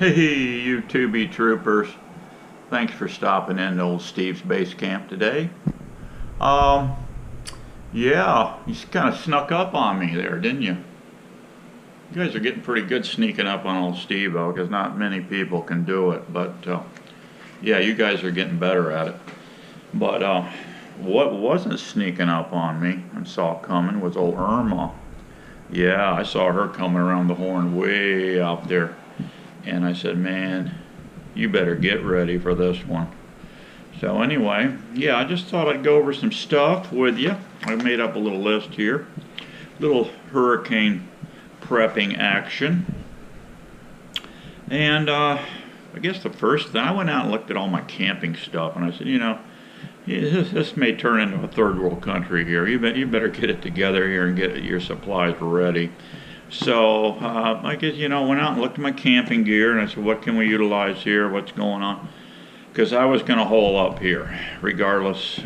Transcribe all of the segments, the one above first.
Hey, you 2B troopers. Thanks for stopping in to old Steve's base camp today. Um, yeah, you kind of snuck up on me there, didn't you? You guys are getting pretty good sneaking up on old Steve, though, because not many people can do it. But, yeah, you guys are getting better at it. But, what wasn't sneaking up on me and saw coming was old Irma. Yeah, I saw her coming around the horn way out there. And I said, man, you better get ready for this one. So anyway, yeah, I just thought I'd go over some stuff with you. I made up a little list here. Little hurricane prepping action. And I guess the first thing, I went out and looked at all my camping stuff, and I said, this may turn into a third world country here. You better get it together here and get your supplies ready. So I guess, went out and looked at my camping gear, and I said, what can we utilize here? What's going on? Because I was going to hole up here, regardless.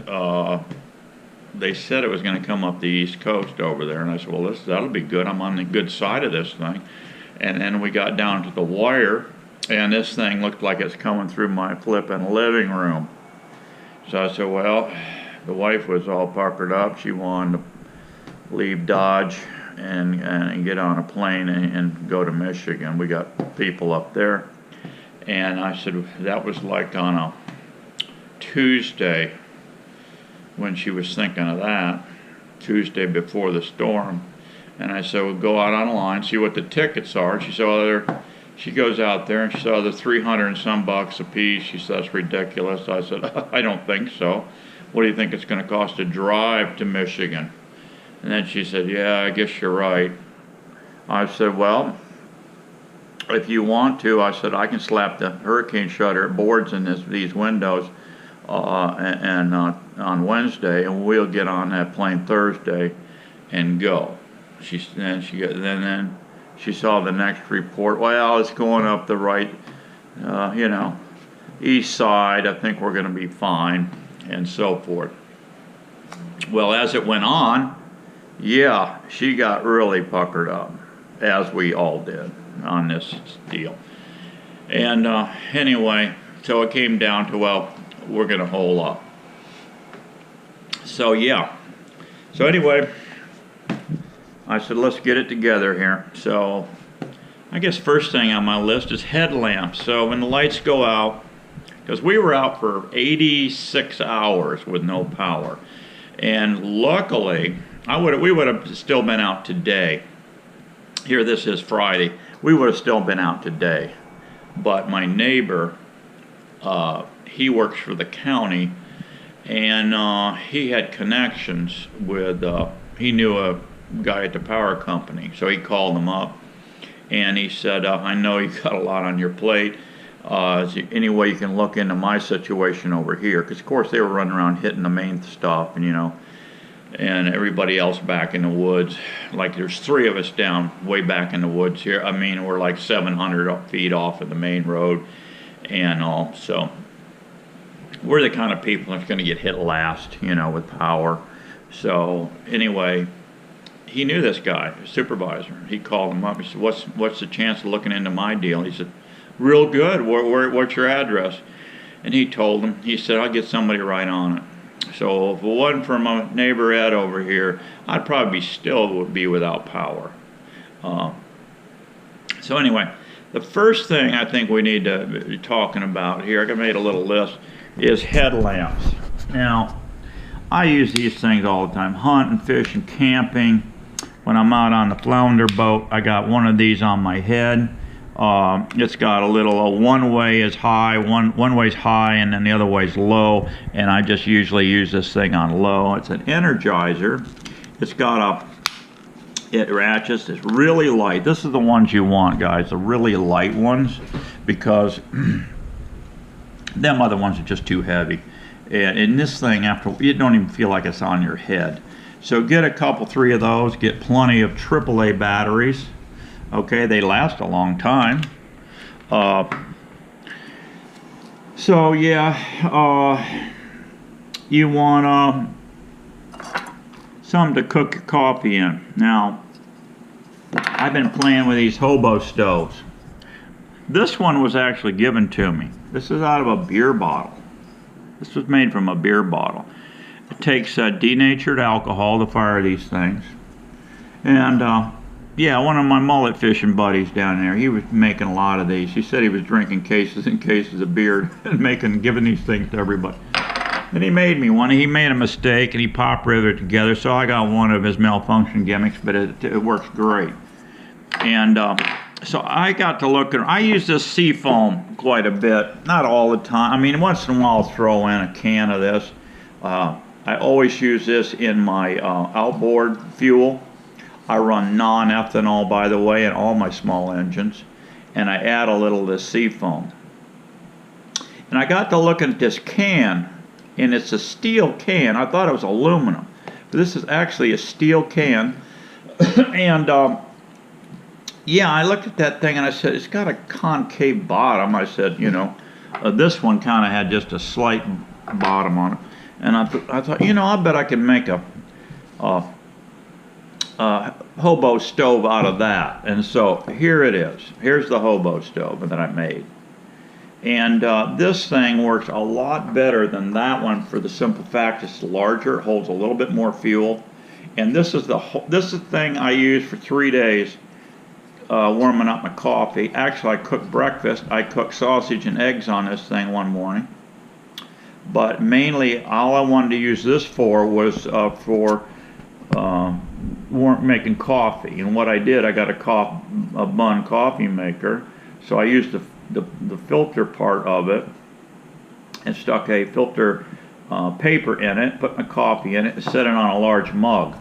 They said it was going to come up the East Coast over there, and I said, well, that'll be good. I'm on the good side of this thing. And then we got down to the wire, and this thing looked like it's coming through my flipping living room. So I said, well, the wife was all puckered up. She wanted to leave Dodge and get on a plane and go to Michigan. We got people up there. And I said, that was like on a Tuesday when she was thinking of that, Tuesday before the storm. And I said, well, go out online, see what the tickets are. She said, she goes out there and she saw the 300 and some bucks a piece. She said, that's ridiculous. I said, I don't think so. What do you think it's going to cost to drive to Michigan? And then she said, yeah, I guess you're right. I said, well, if you want to, I said, I can slap the hurricane shutter boards in these windows on Wednesday, and we'll get on that plane Thursday and go. Then she saw the next report. Well, it's going up the right, east side. I think we're going to be fine, and so forth. Well, as it went on, yeah, she got really puckered up, as we all did on this deal. And anyway, so it came down to, well, we're going to hole up. So, yeah. So anyway, I said, let's get it together here. So I guess first thing on my list is headlamps. So when the lights go out, because we were out for 86 hours with no power. And luckily, we would have still been out today. Here, this is Friday. We would have still been out today. But my neighbor, he works for the county, and he had connections with, he knew a guy at the power company. So he called him up, and he said, I know you got a lot on your plate. Is there any way you can look into my situation over here? Because, of course, they were running around hitting the main stuff, and everybody else back in the woods. Like, there's 3 of us down way back in the woods here. I mean, we're like 700 feet off of the main road and all. So we're the kind of people that's going to get hit last, with power. So anyway, he knew this guy, the supervisor. He called him up. He said, what's the chance of looking into my deal? He said, real good. What's your address? And he told him. He said, I'll get somebody right on it. So if it wasn't for my neighbor Ed over here, I'd probably still be without power. So anyway, the first thing I think we need to be talking about here, I made a little list, is headlamps. Now, I use these things all the time, hunting, fishing, camping. When I'm out on the flounder boat, I got one of these on my head. It's got a little, one way is high, one way's high, and then the other way's low, and I just usually use this thing on low. It's an Energizer. It's got it ratchets. It's really light. This is the ones you want, guys, the really light ones, because them other ones are just too heavy. And in this thing, you don't even feel like it's on your head. So get a couple, 3 of those. Get plenty of AAA batteries. Okay, they last a long time. So yeah, you want something to cook your coffee in. Now, I've been playing with these hobo stoves. This one was actually given to me. This is out of a beer bottle. This was made from a beer bottle. It takes denatured alcohol to fire these things. And yeah, one of my mullet fishing buddies down there, he was making a lot of these. He said he was drinking cases and cases of beer and giving these things to everybody. And he made me one. He made a mistake and he pop riveted it together, so I got one of his malfunction gimmicks, but it works great. And so I got to look at, I use this Seafoam quite a bit, not all the time. I mean, once in a while I'll throw in a can of this. I always use this in my outboard fuel. I run non-ethanol, by the way, in all my small engines, and I add a little of this Seafoam. And I got to looking at this can, and it's a steel can. I thought it was aluminum, but this is actually a steel can. And yeah, I looked at that thing and I said, it's got a concave bottom. I said, you know, this one kind of had just a slight bottom on it. And I thought, you know, I bet I can make a hobo stove out of that. And so here it is. Here's the hobo stove that I made. And this thing works a lot better than that one for the simple fact it's larger, holds a little bit more fuel. And this is the thing I used for 3 days warming up my coffee. Actually, I cooked breakfast. I cooked sausage and eggs on this thing one morning. But mainly, all I wanted to use this for was for making coffee. And what I did, I got a Bunn coffee maker. So I used the filter part of it and stuck a filter paper in it, put my coffee in it, and set it on a large mug.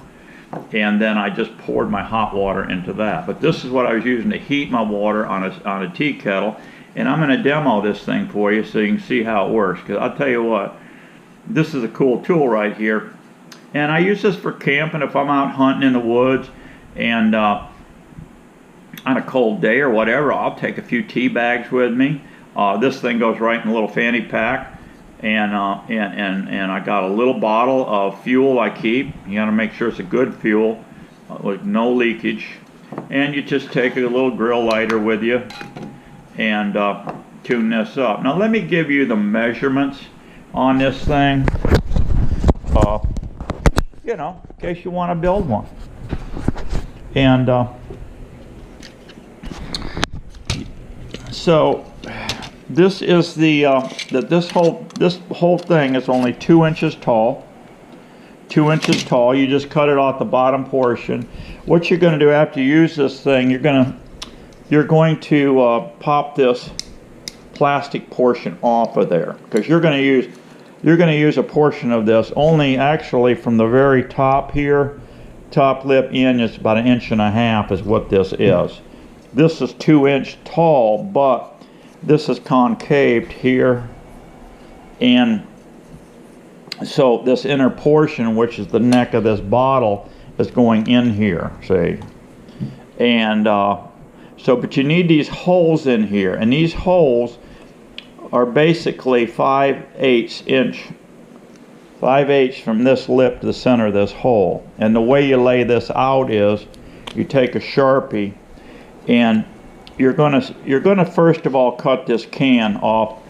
And then I just poured my hot water into that. But this is what I was using to heat my water on a tea kettle. And I'm going to demo this thing for you so you can see how it works. Because I'll tell you what, this is a cool tool right here. And I use this for camping if I'm out hunting in the woods and on a cold day or whatever. I'll take a few tea bags with me. This thing goes right in a little fanny pack. And I got a little bottle of fuel I keep. You got to make sure it's a good fuel with no leakage. And you just take a little grill lighter with you and tune this up. Now let me give you the measurements on this thing, you know, in case you want to build one. And so this is this whole thing is only 2 inches tall. 2 inches tall. You just cut it off the bottom portion. What you're going to do after you use this thing, you're going to pop this plastic portion off of there, because you're going to use a portion of this only actually from the very top here, top lip in. It's about 1.5 inches is what this is. This is 2 inch tall, but this is concaved here, and so this inner portion, which is the neck of this bottle, is going in here, see? And so, but you need these holes in here, and these holes are basically 5/8 inch, 5/8 from this lip to the center of this hole. And the way you lay this out is, you take a Sharpie, and you're gonna first of all cut this can off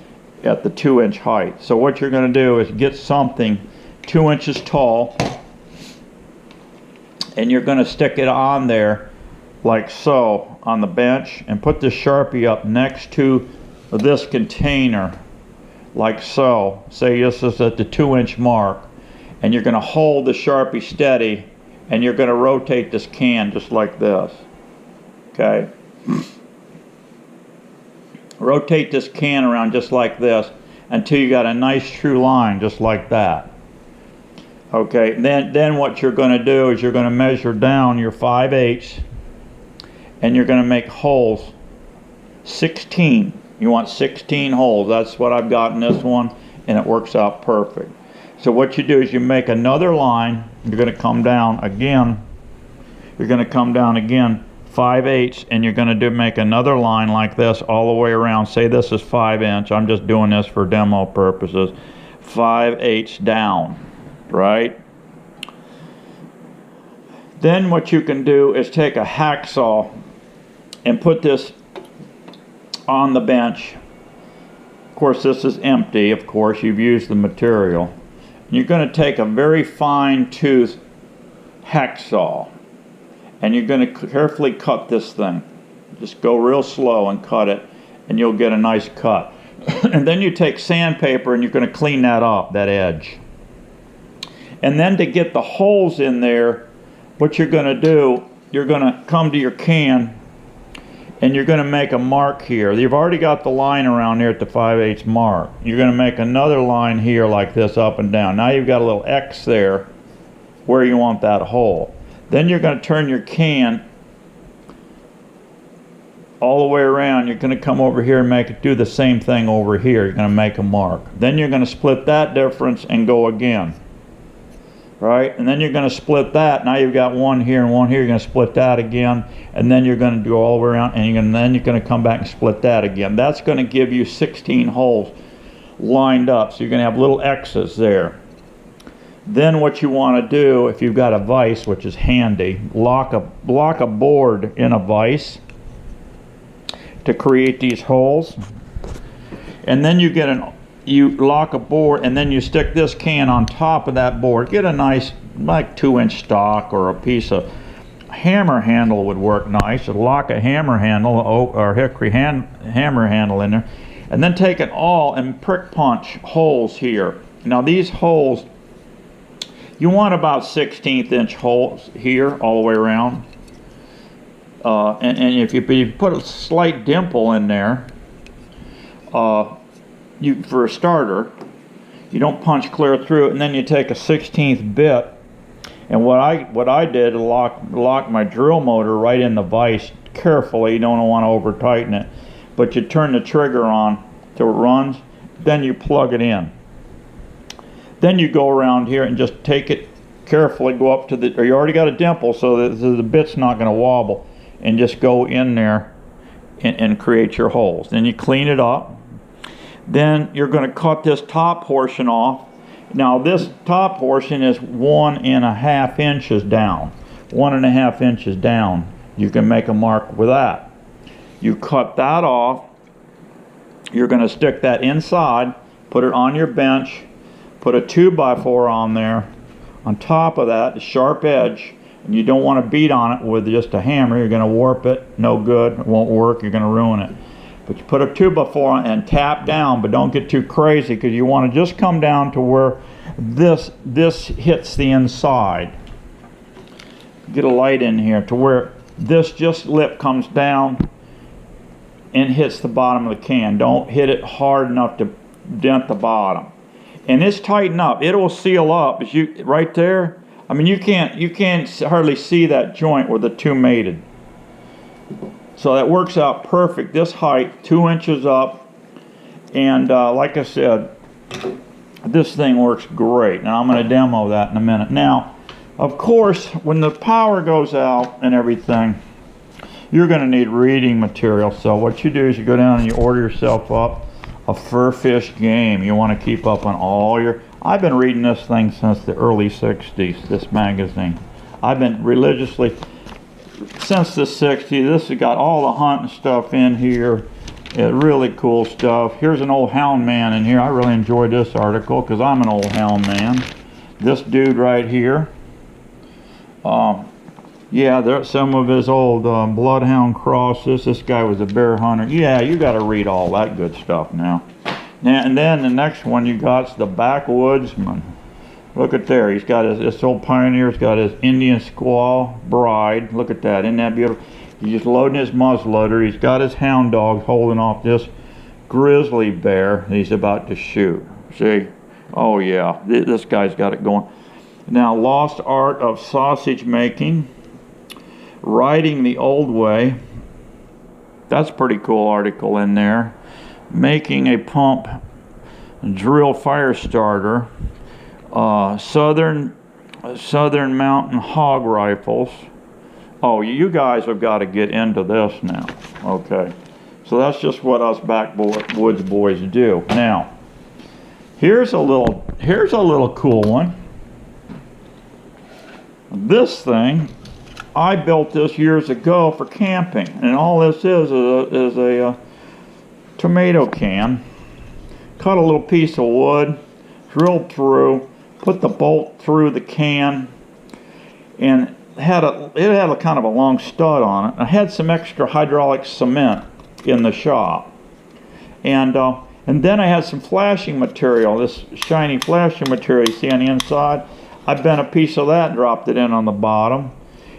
at the 2 inch height. So what you're gonna do is get something 2 inches tall, and you're gonna stick it on there like so on the bench, and put the Sharpie up next to this container like so. Say this is at the 2 inch mark, and you're gonna hold the Sharpie steady, and you're gonna rotate this can just like this. Okay? Rotate this can around just like this until you got a nice true line just like that. Okay, then what you're going to do is you're going to measure down your 5/8, and you're going to make holes 16. You want 16 holes. That's what I've got in this one, and it works out perfect. So what you do is you make another line. You're going to come down again. You're going to come down again 5/8, and you're going to make another line like this all the way around. Say this is 5 inch. I'm just doing this for demo purposes. 5/8 down, right? Then what you can do is take a hacksaw and put this on the bench. Of course, this is empty. Of course, you've used the material. You're going to take a very fine tooth hacksaw, and you're going to carefully cut this thing. Just go real slow and cut it, and you'll get a nice cut. And then you take sandpaper and you're going to clean that up, that edge. And then to get the holes in there, what you're going to do, you're going to come to your can and you're going to make a mark here. You've already got the line around here at the 5/8 mark. You're going to make another line here like this, up and down. Now you've got a little X there where you want that hole. Then you're going to turn your can all the way around. You're going to come over here and do the same thing over here. You're going to make a mark. Then you're going to split that difference and go again. Right? And then you're going to split that. Now you've got one here and one here. You're going to split that again. And then you're going to do all the way around. And then you're going to come back and split that again. That's going to give you 16 holes lined up. So you're going to have little X's there. Then what you want to do, if you've got a vise, which is handy, lock a board in a vise to create these holes. And then you lock a board, and then you stick this can on top of that board. Get a nice, like 2-inch stock, or a piece of hammer handle would work nice. Lock a hammer handle, or hickory hammer handle in there, and then take it all and prick punch holes here. Now these holes, you want about 1/16 inch holes here all the way around. And if you put a slight dimple in there, for a starter, you don't punch clear through it, and then you take a 1/16 bit. And what I did, lock my drill motor right in the vise carefully. You don't want to over tighten it, but you turn the trigger on till it runs. Then you plug it in. Then you go around here and just take it carefully. Go up to you already got a dimple, so that the bit's not going to wobble. And just go in there and create your holes. Then you clean it up. Then you're going to cut this top portion off. Now this top portion is 1.5 inches down. 1.5 inches down. You can make a mark with that. You cut that off. You're going to stick that inside. Put it on your bench. Put a 2x4 on there. On top of that, a sharp edge. And you don't want to beat on it with just a hammer. You're going to warp it. No good. It won't work. You're going to ruin it. But you put a 2x4 on and tap down, but don't get too crazy, because you want to just come down to where this hits the inside. Get a light in here to where this just lip comes down and hits the bottom of the can. Don't hit it hard enough to dent the bottom. And it's tighten up. It will seal up. As you right there. I mean, you can't hardly see that joint where the two mated. So that works out perfect. This height, 2 inches up, and like I said, this thing works great. Now I'm going to demo that in a minute. Now, of course, when the power goes out and everything, you're going to need reading material. So what you do is you go down and you order yourself up a Fur Fish Game. You want to keep up on all your... I've been reading this thing since the early 60s, this magazine. I've been religiously, since the 60s, this has got all the hunting stuff in here. Really cool stuff. Here's an old hound man in here. I really enjoyed this article because I'm an old hound man. This dude right here. Yeah, there's some of his old bloodhound crosses. This guy was a bear hunter. Yeah, you got to read all that good stuff now. And then the next one you got's the backwoodsman. Look at there. He's got this old pioneer's got his Indian squaw bride. Look at that. Isn't that beautiful? He's just loading his muzzleloader. He's got his hound dog holding off this grizzly bear that he's about to shoot. See? Oh yeah, this guy's got it going. Now, Lost Art of Sausage Making. Riding the Old Way. That's a pretty cool article in there. Making a pump drill fire starter. Southern Mountain Hog Rifles. Oh, you guys have got to get into this now. Okay, so that's just what us backwoods boys do. Now, here's a little cool one. This thing, I built this years ago for camping, and all this is a tomato can, cut a little piece of wood, drilled through, put the bolt through the can, and it had a kind of a long stud on it. I had some extra hydraulic cement in the shop, and then I had some flashing material, this shiny flashing material you see on the inside. I bent a piece of that and dropped it in on the bottom,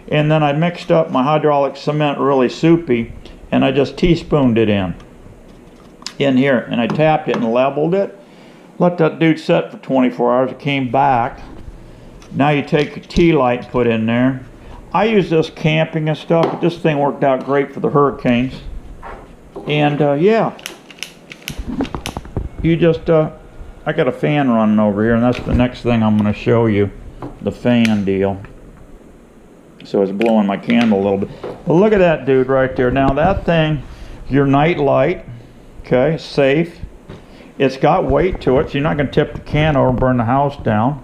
and then I mixed up my hydraulic cement really soupy, and I just teaspooned it in here, and I tapped it and leveled it. Let that dude set for 24 hours. It came back. Now you take a tea light and put in there. I use this camping and stuff, but this thing worked out great for the hurricanes. And yeah, you just I got a fan running over here, and that's the next thing I'm going to show you, the fan deal. So it's blowing my candle a little bit. But look at that dude right there. Now that thing, your night light, okay, safe. It's got weight to it, so you're not going to tip the can over and burn the house down.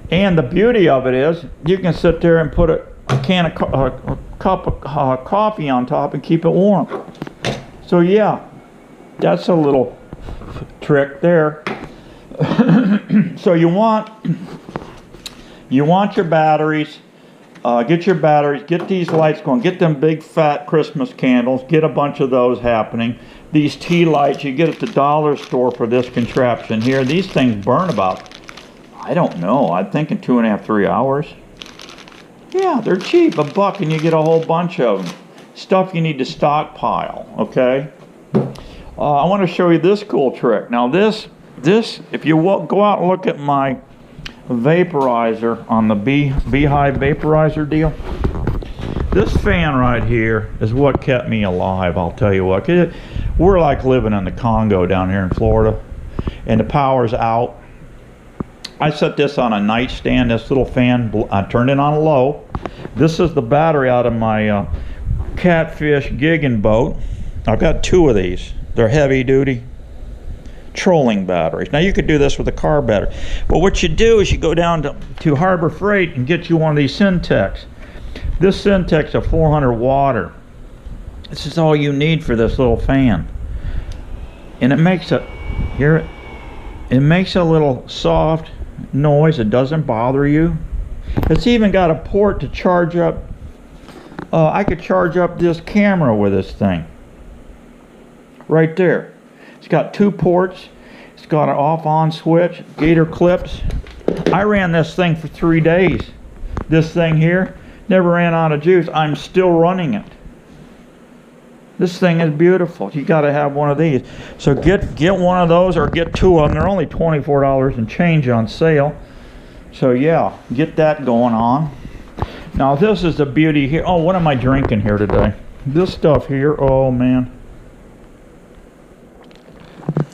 And the beauty of it is, you can sit there and put a cup of coffee on top and keep it warm. So yeah, that's a little trick there. So you want your batteries. Get your batteries, get these lights going, get them big fat Christmas candles, get a bunch of those happening. These tea lights you get at the dollar store for this contraption here. These things burn about, I don't know, I'm thinking 2.5 to 3 hours. Yeah, they're cheap, $1 and you get a whole bunch of them. Stuff you need to stockpile, okay? I want to show you this cool trick. Now this, if you go out and look at my vaporizer on the Beehive vaporizer deal, this fan right here is what kept me alive. I'll tell you what, we're like living in the Congo down here in Florida, and the power's out. I set this on a nightstand, this little fan, I turned it on low. This is the battery out of my Catfish gigging boat. I've got 2 of these. They're heavy duty trolling batteries. Now you could do this with a car battery, but what you do is you go down to Harbor Freight and get you one of these Syntex. This Syntex is a 400 water. This is all you need for this little fan, and it makes a little soft noise. It doesn't bother you. It's even got a port to charge up. I could charge up this camera with this thing right there. It's got 2 ports. It's got an off-on switch, gator clips. I ran this thing for 3 days. This thing here never ran out of juice. I'm still running it. This thing is beautiful. You got to have one of these. So get one of those, or get 2 of them. They're only $24 and change on sale. So yeah, get that going on. Now this is the beauty here. Oh, what am I drinking here today? This stuff here. Oh man.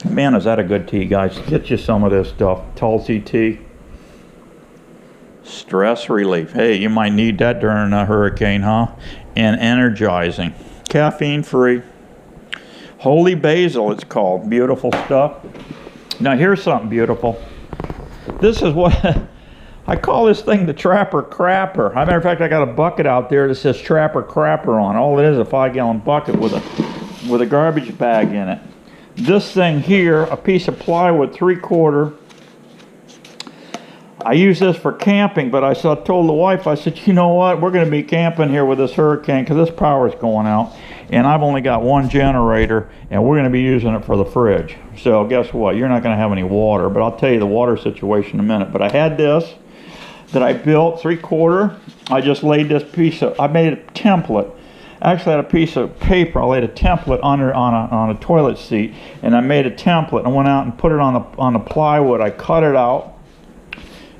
Man, is that a good tea, guys. Get you some of this stuff. Tulsi tea. Stress relief. Hey, you might need that during a hurricane, huh? And energizing. Caffeine free. Holy basil, it's called. Beautiful stuff. Now here's something beautiful. This is what I call this thing, the Trapper Crapper. As a matter of fact, I got a bucket out there that says Trapper Crapper on it. All it is a 5-gallon bucket with a garbage bag in it. This thing here, a piece of plywood, 3/4. I use this for camping, but I told the wife, I said, you know what, we're going to be camping here with this hurricane because this power is going out, and I've only got 1 generator, and we're going to be using it for the fridge. So guess what, you're not going to have any water, but I'll tell you the water situation in a minute. But I had this that I built, 3/4. I just laid this I made a template. Actually, I had a piece of paper. I laid a template on a toilet seat, and I made a template. I went out and put it on the plywood. I cut it out,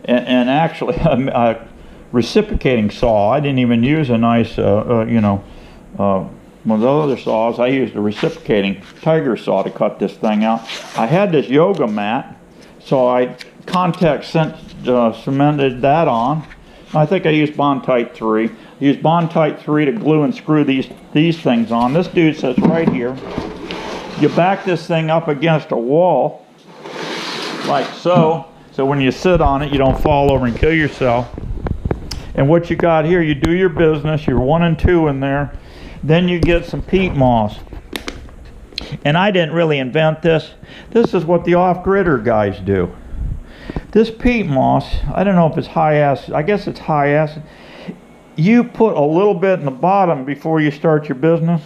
and actually a reciprocating saw. I didn't even use a nice, one of those other saws. I used a reciprocating tiger saw to cut this thing out. I had this yoga mat, so I cemented that on. I think I used Bondtite 3. I used Bondtite 3 to glue and screw these things on. This dude says right here, you back this thing up against a wall, like so. So when you sit on it, you don't fall over and kill yourself. And what you got here, you do your business, you're 1 and 2 in there. Then you get some peat moss. And I didn't really invent this. This is what the off-gridder guys do. This peat moss, I don't know if it's high acid. I guess it's high acid. You put a little bit in the bottom before you start your business.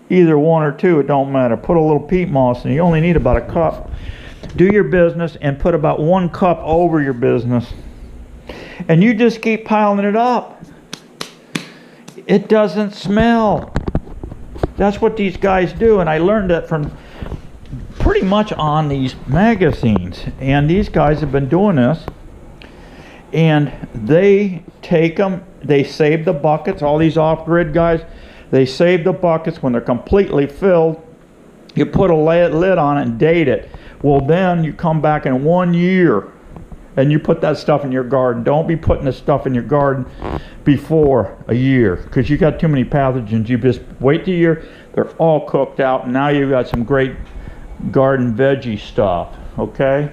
Either one or two, it don't matter. Put a little peat moss, and you only need about a cup. Do your business and put about 1 cup over your business. And you just keep piling it up. It doesn't smell. That's what these guys do, and I learned that from pretty much on these magazines. And these guys have been doing this, and they take them, they save the buckets. All these off-grid guys, they save the buckets. When they're completely filled, you put a lid on it and date it. Well, then you come back in 1 year and you put that stuff in your garden. Don't be putting this stuff in your garden before a year, because you got too many pathogens. You just wait a year, they're all cooked out, and now you've got some great garden veggie stuff. Okay.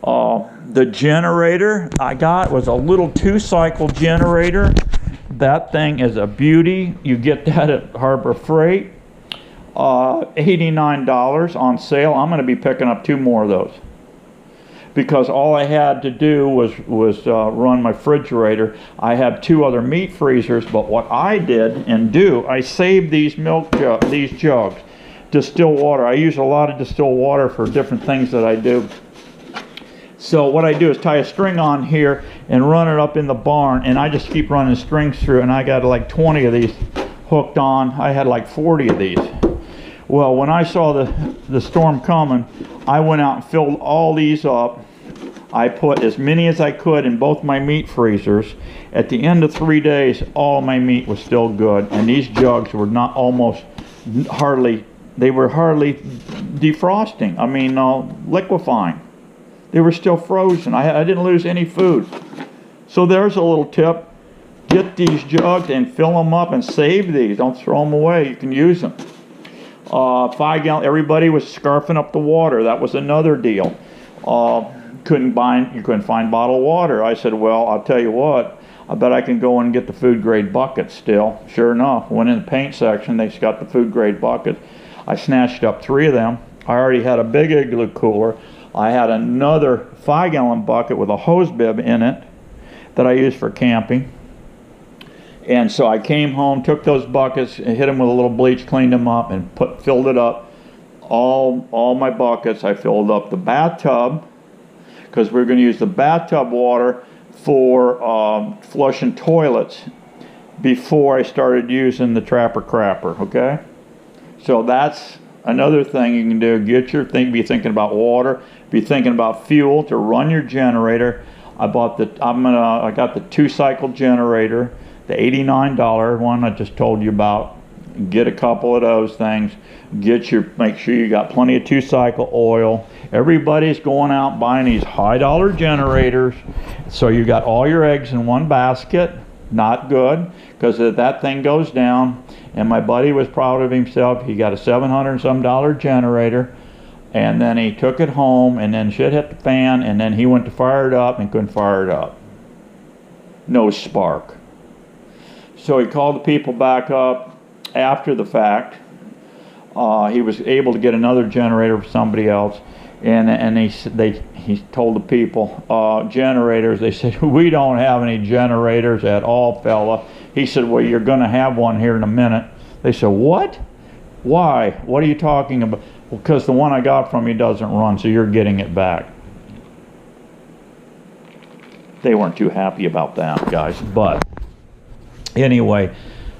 The generator I got was a little 2-cycle generator. That thing is a beauty. You get that at Harbor Freight. $89 on sale. I'm going to be picking up 2 more of those, because all I had to do was run my refrigerator. I have 2 other meat freezers, but what I did and do, I saved these these jugs, distilled water. I use a lot of distilled water for different things that I do. So what I do is tie a string on here and run it up in the barn, and I just keep running strings through, and I got like 20 of these hooked on. I had like 40 of these. Well, when I saw the storm coming, I went out and filled all these up. I put as many as I could in both my meat freezers. At the end of 3 days, all my meat was still good, and these jugs were not hardly defrosting. I mean, liquefying. They were still frozen. I didn't lose any food. So there's a little tip. Get these jugs and fill them up and save these. Don't throw them away. You can use them. 5 gallon. Everybody was scarfing up the water. That was another deal. You couldn't find bottled water. I said, well, I'll tell you what. I bet I can go and get the food grade buckets still. Sure enough, went in the paint section. They got the food grade bucket. I snatched up 3 of them. I already had a big igloo cooler. I had another 5 gallon bucket with a hose bib in it that I used for camping. And so I came home, took those buckets, hit them with a little bleach, cleaned them up, and filled it up. All my buckets. I filled up the bathtub, because we're going to use the bathtub water for flushing toilets before I started using the Trapper Crapper. Okay, so that's another thing you can do. Be thinking about water, be thinking about fuel to run your generator. I got the 2-cycle generator, the $89 one I just told you about. Get a couple of those things. Make sure you got plenty of 2-cycle oil. Everybody's going out buying these high-dollar generators, so you got all your eggs in one basket. Not good, because if that thing goes down, and my buddy was proud of himself, he got a $700 and some generator, and then he took it home, and then shit hit the fan, and then he went to fire it up and couldn't fire it up. No spark. So he called the people back up after the fact. He was able to get another generator for somebody else, and he told the people, generators, they said, we don't have any generators at all, fella. He said, well, you're going to have one here in a minute. They said, what? Why? What are you talking about? Well, because the one I got from you doesn't run, so you're getting it back. They weren't too happy about that, guys. But anyway,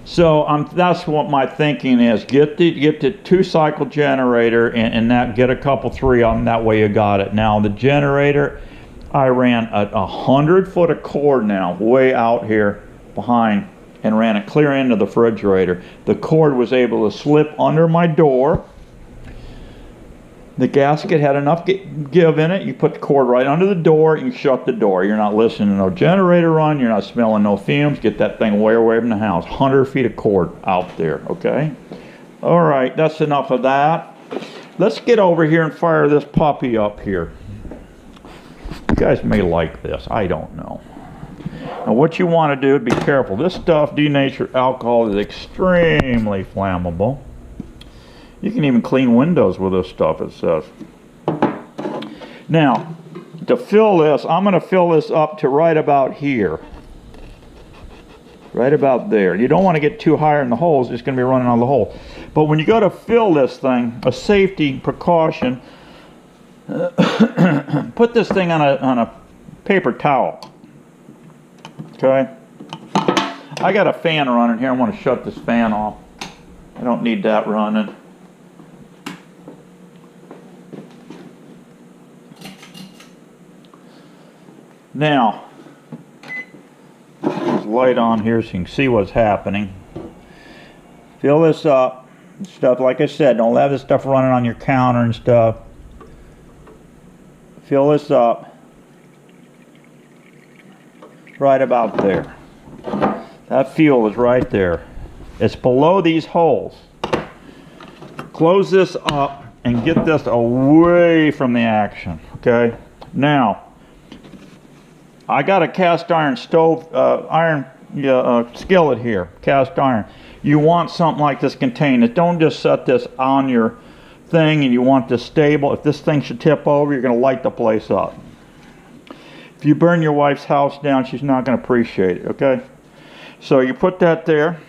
so that's what my thinking is. Get the 2-cycle generator and get a couple 3 of them. That way you got it. Now the generator, I ran a 100-foot of cord now way out here behind, and ran it clear into the refrigerator. The cord was able to slip under my door. The gasket had enough give in it. You put the cord right under the door, and you shut the door. You're not listening to no generator run. You're not smelling no fumes. Get that thing way away from the house. 100 feet of cord out there, okay? All right, that's enough of that. Let's get over here and fire this puppy up here. You guys may like this. I don't know. Now, what you want to do, be careful. This stuff, denatured alcohol, is extremely flammable. You can even clean windows with this stuff, it says. Now, to fill this, I'm going to fill this up to right about here. Right about there. You don't want to get too high in the holes, it's going to be running on the hole. But when you go to fill this thing, a safety precaution, put this thing on a paper towel. Okay? I got a fan running here. I want to shut this fan off. I don't need that running. Now, there's light on here so you can see what's happening. Fill this up. Stuff, like I said, don't have this stuff running on your counter and stuff. Fill this up right about there. That fuel is right there. It's below these holes. Close this up and get this away from the action. Okay? Now, I got a cast iron stove, skillet here, cast iron. You want something like this contained. It don't just set this on your thing and you want this stable. If this thing should tip over, you're going to light the place up. If you burn your wife's house down, she's not going to appreciate it, okay? So you put that there.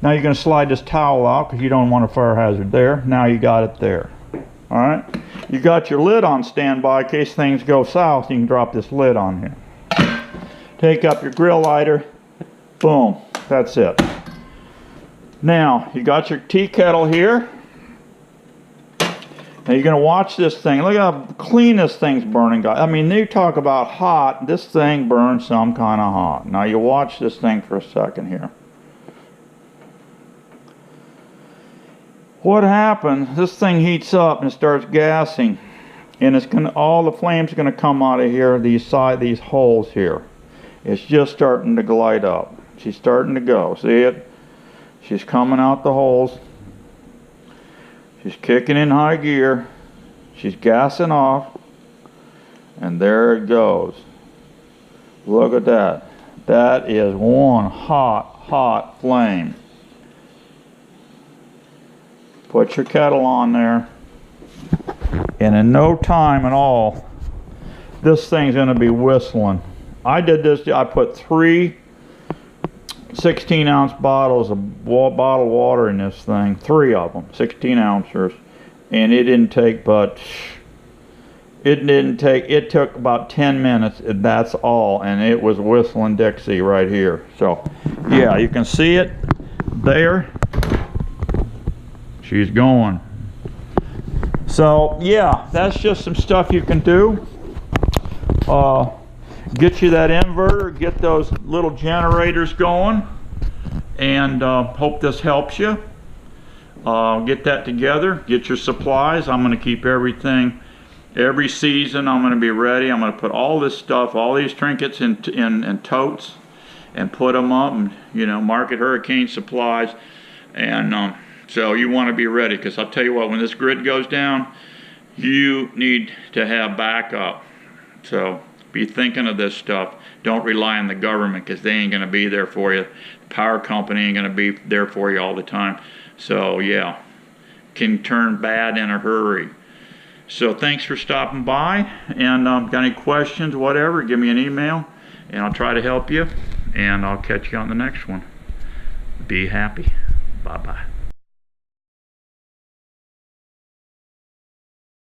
Now you're going to slide this towel out because you don't want a fire hazard there. Now you got it there. All right? You got your lid on standby in case things go south. You can drop this lid on here. Take up your grill lighter. Boom. That's it. Now, you got your tea kettle here. Now you're going to watch this thing. Look how clean this thing's burning, guys. I mean, you talk about hot. This thing burns some kind of hot. Now you watch this thing for a second here. What happens, this thing heats up and it starts gassing. And it's gonna, all the flames are going to come out of here, these holes here. It's just starting to glide up. She's starting to go. See it? She's coming out the holes. She's kicking in high gear. She's gassing off. And there it goes. Look at that. That is one hot, hot flame. Put your kettle on there. And in no time at all, this thing's going to be whistling. I did this, I put 3 16-ounce bottles of bottled water in this thing, 3 of them, 16 ounces, and it didn't take but, it took about 10 minutes, that's all, and it was whistling Dixie right here. So, yeah, you can see it there. She's going. So, yeah, that's just some stuff you can do. Get you that inverter, get those little generators going, and hope this helps you. Get that together, get your supplies. I'm going to keep everything, every season I'm going to be ready. I'm going to put all this stuff, all these trinkets in totes and put them up, and, you know, Market Hurricane Supplies. And so you want to be ready, because I'll tell you what, when this grid goes down, you need to have backup. So be thinking of this stuff. Don't rely on the government, because they ain't going to be there for you. The power company ain't going to be there for you all the time. So yeah, can turn bad in a hurry. So thanks for stopping by, and got any questions, whatever, give me an email and I'll try to help you, and I'll catch you on the next one. Be happy. Bye-bye.